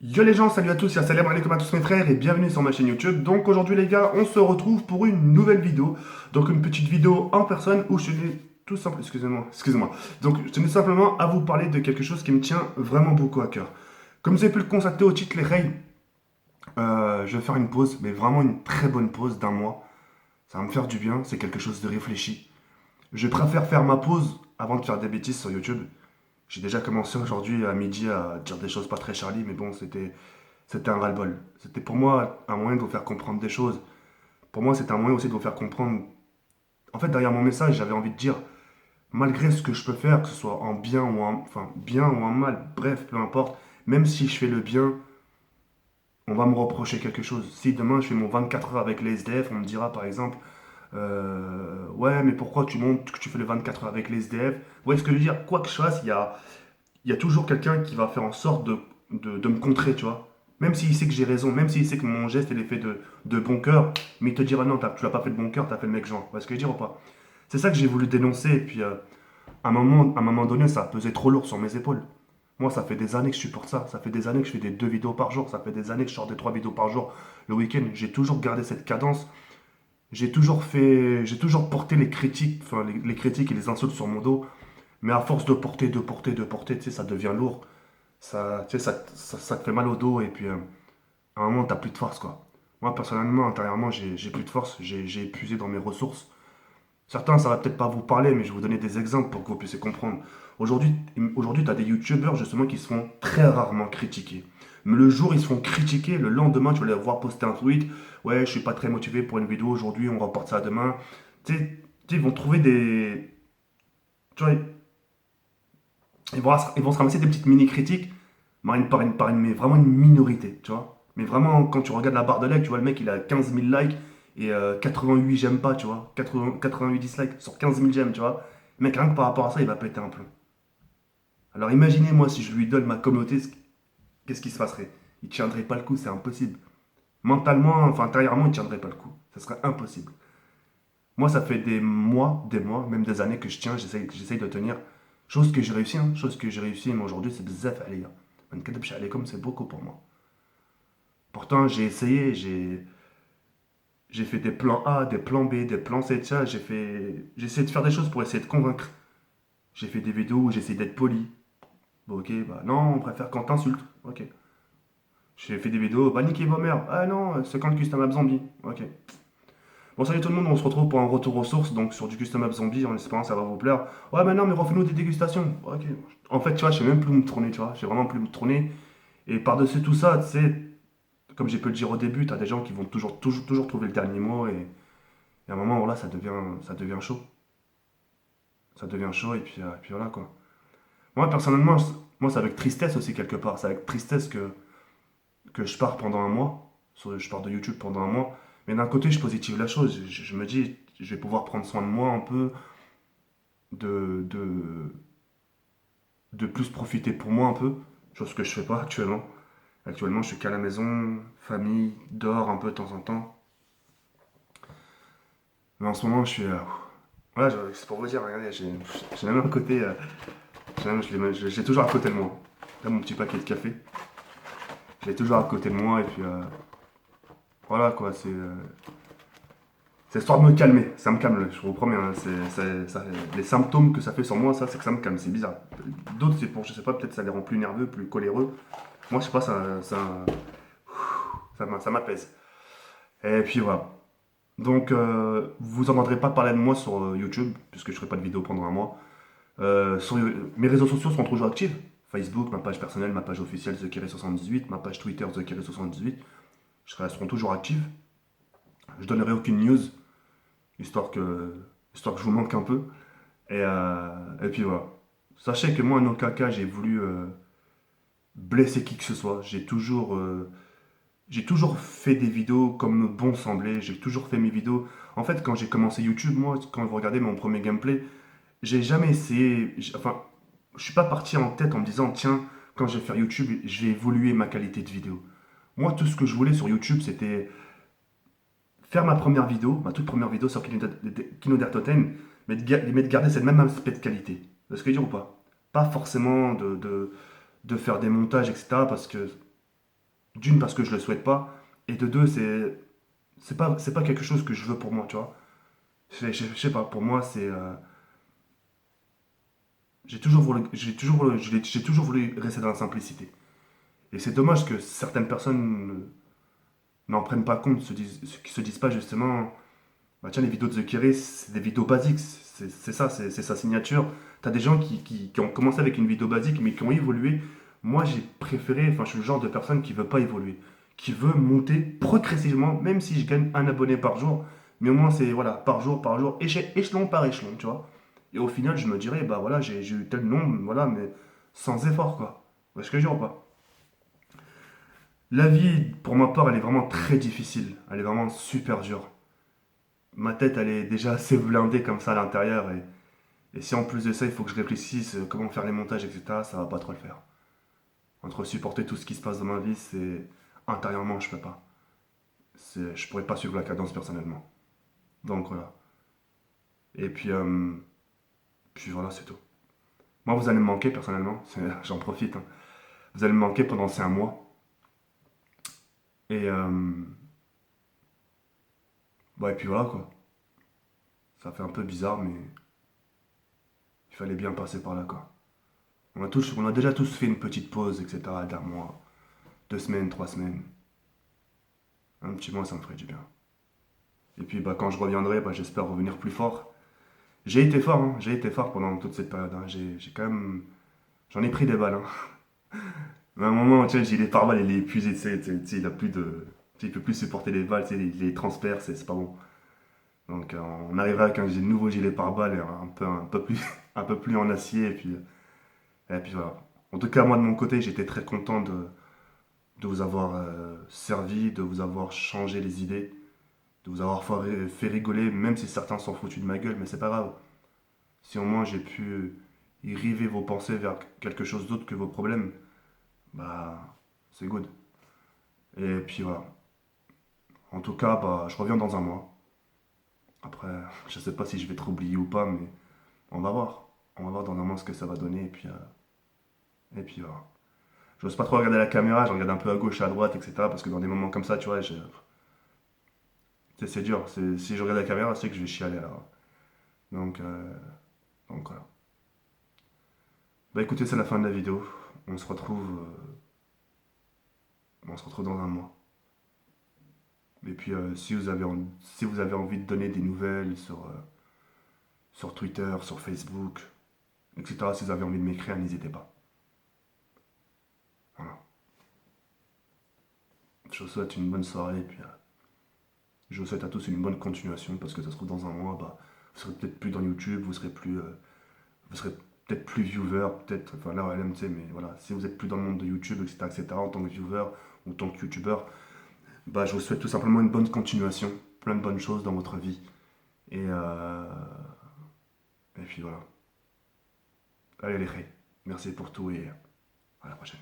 Yo les gens, salut à tous, salam alaikum à tous mes frères et bienvenue sur ma chaîne YouTube. Donc aujourd'hui les gars, on se retrouve pour une nouvelle vidéo. Donc une petite vidéo en personne où je tenais tout simplement, excusez-moi. Donc je tenais simplement à vous parler de quelque chose qui me tient vraiment beaucoup à cœur. Comme vous avez pu le constater au titre les Ray, je vais faire une pause, mais vraiment une très bonne pause d'un mois. Ça va me faire du bien, c'est quelque chose de réfléchi. Je préfère faire ma pause avant de faire des bêtises sur YouTube. J'ai déjà commencé aujourd'hui à midi à dire des choses pas très Charlie, mais bon, c'était un ras-le-bol. C'était pour moi un moyen de vous faire comprendre des choses. Pour moi, c'était un moyen aussi de vous faire comprendre. En fait, derrière mon message, j'avais envie de dire, malgré ce que je peux faire, que ce soit en bien ou en, enfin, bien ou en mal, bref, peu importe, même si je fais le bien, on va me reprocher quelque chose. Si demain je fais mon 24 heures avec les SDF, on me dira par exemple, ouais, mais pourquoi tu montres que tu fais le 24 heures avec les SDF? Vous voyez ce que je veux dire? Quoi que je fasse, il y a toujours quelqu'un qui va faire en sorte de me contrer, tu vois. Même s'il sait que j'ai raison, même s'il sait que mon geste il est fait de bon cœur, mais il te dira non, tu l'as pas fait de bon cœur, t'as fait le mec genre. Vous voyez ce que je veux dire ou pas? C'est ça que j'ai voulu dénoncer, et puis à un moment donné, ça a pesé trop lourd sur mes épaules. Moi, ça fait des années que je supporte ça. Ça fait des années que je fais des 2 vidéos par jour. Ça fait des années que je sors des 3 vidéos par jour le week-end. J'ai toujours gardé cette cadence. J'ai toujours porté les critiques, enfin les critiques et les insultes sur mon dos. Mais à force de porter, de porter, de porter, tu sais, ça devient lourd. Ça, tu sais, ça te fait mal au dos et puis à un moment, t'as plus de force, quoi. Moi, personnellement, intérieurement, j'ai plus de force, j'ai épuisé dans mes ressources. Certains, ça va peut-être pas vous parler, mais je vais vous donner des exemples pour que vous puissiez comprendre. Aujourd'hui, tu as des youtubeurs justement qui se font très rarement critiquer. Mais le jour, ils se font critiquer, le lendemain, tu vas les voir poster un tweet. Ouais, je suis pas très motivé pour une vidéo aujourd'hui, on reporte ça à demain. Ils vont trouver des. Tu vois, ils vont se ramasser des petites mini-critiques mais vraiment une minorité, tu vois. Mais vraiment, quand tu regardes la barre de like, tu vois, le mec, il a 15 000 likes et 88 j'aime pas, tu vois. 88 dislikes sur 15 000 j'aime, tu vois. Le mec, rien que par rapport à ça, il va péter un plomb. Alors imaginez-moi si je lui donne ma communauté, qu'est-ce qui se passerait? Il tiendrait pas le coup, c'est impossible. Mentalement, enfin intérieurement, il tiendrait pas le coup. Ça serait impossible. Moi, ça fait des mois, même des années que je tiens, j'essaye de tenir. Chose que j'ai réussi, hein. Chose que j'ai réussi, mais aujourd'hui, c'est bzaf, allez. Comme c'est beaucoup pour moi. Pourtant, j'ai essayé, j'ai fait des plans A, des plans B, des plans C, ça, j'ai essayé de faire des choses pour essayer de convaincre. J'ai fait des vidéos où j'essaie d'être poli. Bon, ok, bah non, on préfère quand t'insultes. Ok. J'ai fait des vidéos, bah niquez vos mères. Ah non, c'est quand le custom app zombie. Ok. Bon, salut tout le monde, on se retrouve pour un retour aux sources, donc sur du custom app zombie, en espérant que ça va vous plaire. Ouais, mais non, mais refais-nous des dégustations. Ok. En fait, tu vois, je sais même plus où me tourner, tu vois. Je sais vraiment plus où me tourner. Et par-dessus tout ça, tu sais, comme j'ai pu le dire au début, t'as des gens qui vont toujours trouver le dernier mot et à un moment, voilà, ça devient chaud. Ça devient chaud et puis voilà quoi. Moi, personnellement, moi, c'est avec tristesse aussi quelque part. C'est avec tristesse que je pars pendant un mois. Je pars de YouTube pendant un mois. Mais d'un côté, je positive la chose. Je me dis, je vais pouvoir prendre soin de moi un peu, de, de, de plus profiter pour moi un peu. Chose que je fais pas actuellement. Actuellement, je suis qu'à la maison, famille, dors un peu de temps en temps. Mais en ce moment, je suis. Voilà, c'est pour vous dire, regardez, j'ai même un côté. Je l'ai toujours à côté de moi. Là, mon petit paquet de café. Je l'ai toujours à côté de moi et puis. Voilà quoi, c'est histoire de me calmer. Ça me calme, je vous promets, hein. Les symptômes que ça fait sur moi, ça, c'est que ça me calme. C'est bizarre. D'autres, c'est pour, je sais pas, peut-être ça les rend plus nerveux, plus coléreux. Moi, je sais pas, ça m'apaise. Et puis voilà. Donc, vous entendrez pas parler de moi sur YouTube, puisque je ferai pas de vidéo pendant un mois. Mes réseaux sociaux seront toujours actifs. Facebook, ma page personnelle, ma page officielle TheKiré78, ma page Twitter TheKiré78, seront toujours actifs. Je donnerai aucune news, histoire que je vous manque un peu. Et puis voilà. Sachez que moi, en aucun cas, j'ai voulu blesser qui que ce soit. J'ai toujours fait des vidéos comme bon semblait. J'ai toujours fait mes vidéos. En fait, quand j'ai commencé YouTube, moi, quand vous regardez mon premier gameplay, j'ai jamais essayé. Enfin, je suis pas parti en tête en me disant, tiens, quand je vais faire YouTube, je vais évoluer ma qualité de vidéo. Moi, tout ce que je voulais sur YouTube, c'était faire ma première vidéo, ma toute première vidéo sur Kino d'Ertoten, mais de garder cette même aspect de qualité. Vous voyez ce que je veux dire ou pas? Pas forcément de faire des montages, etc. Parce que D'une, parce que je le souhaite pas. Et de deux, c'est pas quelque chose que je veux pour moi, tu vois. Je sais pas, pour moi, j'ai toujours voulu rester dans la simplicité. Et c'est dommage que certaines personnes n'en prennent pas compte, qui se disent pas justement, bah tiens, les vidéos de The Kéré, c'est des vidéos basiques, c'est ça, c'est sa signature. T'as des gens qui ont commencé avec une vidéo basique, mais qui ont évolué. Moi, j'ai préféré, enfin, je suis le genre de personne qui veut pas évoluer, qui veut monter progressivement, même si je gagne un abonné par jour, mais au moins c'est, voilà, par jour, échelon par échelon, tu vois. Et au final, je me dirais, bah voilà, j'ai eu tel nombre, voilà, mais sans effort, quoi. Est-ce que je dis ou pas? La vie, pour ma part, elle est vraiment très difficile. Elle est vraiment super dure. Ma tête, elle est déjà assez blindée comme ça à l'intérieur. Et si en plus de ça, il faut que je réfléchisse comment faire les montages, etc., ça va pas trop le faire. Entre supporter tout ce qui se passe dans ma vie, c'est intérieurement, je peux pas. Je pourrais pas suivre la cadence personnellement. Donc voilà. Et puis voilà, c'est tout. Moi, vous allez me manquer personnellement. J'en profite, hein. Vous allez me manquer pendant ces un mois. Et, et puis voilà quoi. Ça fait un peu bizarre, mais il fallait bien passer par là quoi. On a déjà tous fait une petite pause, etc. d'un mois, 2 semaines, 3 semaines. Un petit mois, ça me ferait du bien. Et puis bah, quand je reviendrai, bah, j'espère revenir plus fort. J'ai été fort, hein, j'ai été fort pendant toute cette période, hein. J'ai quand même. J'en ai pris des balles, hein. Mais à un moment, tu sais, j'ai les pare-balles, il est épuisé, tu sais, il a plus de. Tu sais, il peut plus supporter les balles, tu sais, les transperts, c'est pas bon. Donc on arrivera avec un nouveau gilet pare-balles, un peu plus en acier, et puis voilà. En tout cas, moi de mon côté, j'étais très content de vous avoir servi, de vous avoir changé les idées, de vous avoir fait rigoler, même si certains s'en foutus de ma gueule, mais c'est pas grave. Si au moins j'ai pu y river vos pensées vers quelque chose d'autre que vos problèmes, bah c'est good. Et puis voilà. En tout cas, bah, je reviens dans un mois. Après, je sais pas si je vais te oublier ou pas, mais on va voir. On va voir dans un mois ce que ça va donner, et puis voilà. J'ose pas trop regarder la caméra, je regarde un peu à gauche, à droite, etc. Parce que dans des moments comme ça, tu vois, c'est dur. Si je regarde la caméra, c'est que je vais chialer alors. Donc, euh, donc voilà. Bah écoutez, c'est la fin de la vidéo. On se retrouve, on se retrouve dans un mois. Et puis si vous avez envie de donner des nouvelles sur Twitter, sur Facebook, etc., si vous avez envie de m'écrire, n'hésitez pas. Voilà. Je vous souhaite une bonne soirée et puis je vous souhaite à tous une bonne continuation parce que ça se trouve dans un mois, bah, vous serez peut-être plus dans YouTube, vous serez peut-être plus viewer, peut-être, enfin là, LMT, mais voilà, si vous êtes plus dans le monde de YouTube, etc., en tant que viewer ou en tant que YouTuber, bah, je vous souhaite tout simplement une bonne continuation, plein de bonnes choses dans votre vie. Et, euh, et puis voilà. Allez les ré. Merci pour tout et à la prochaine.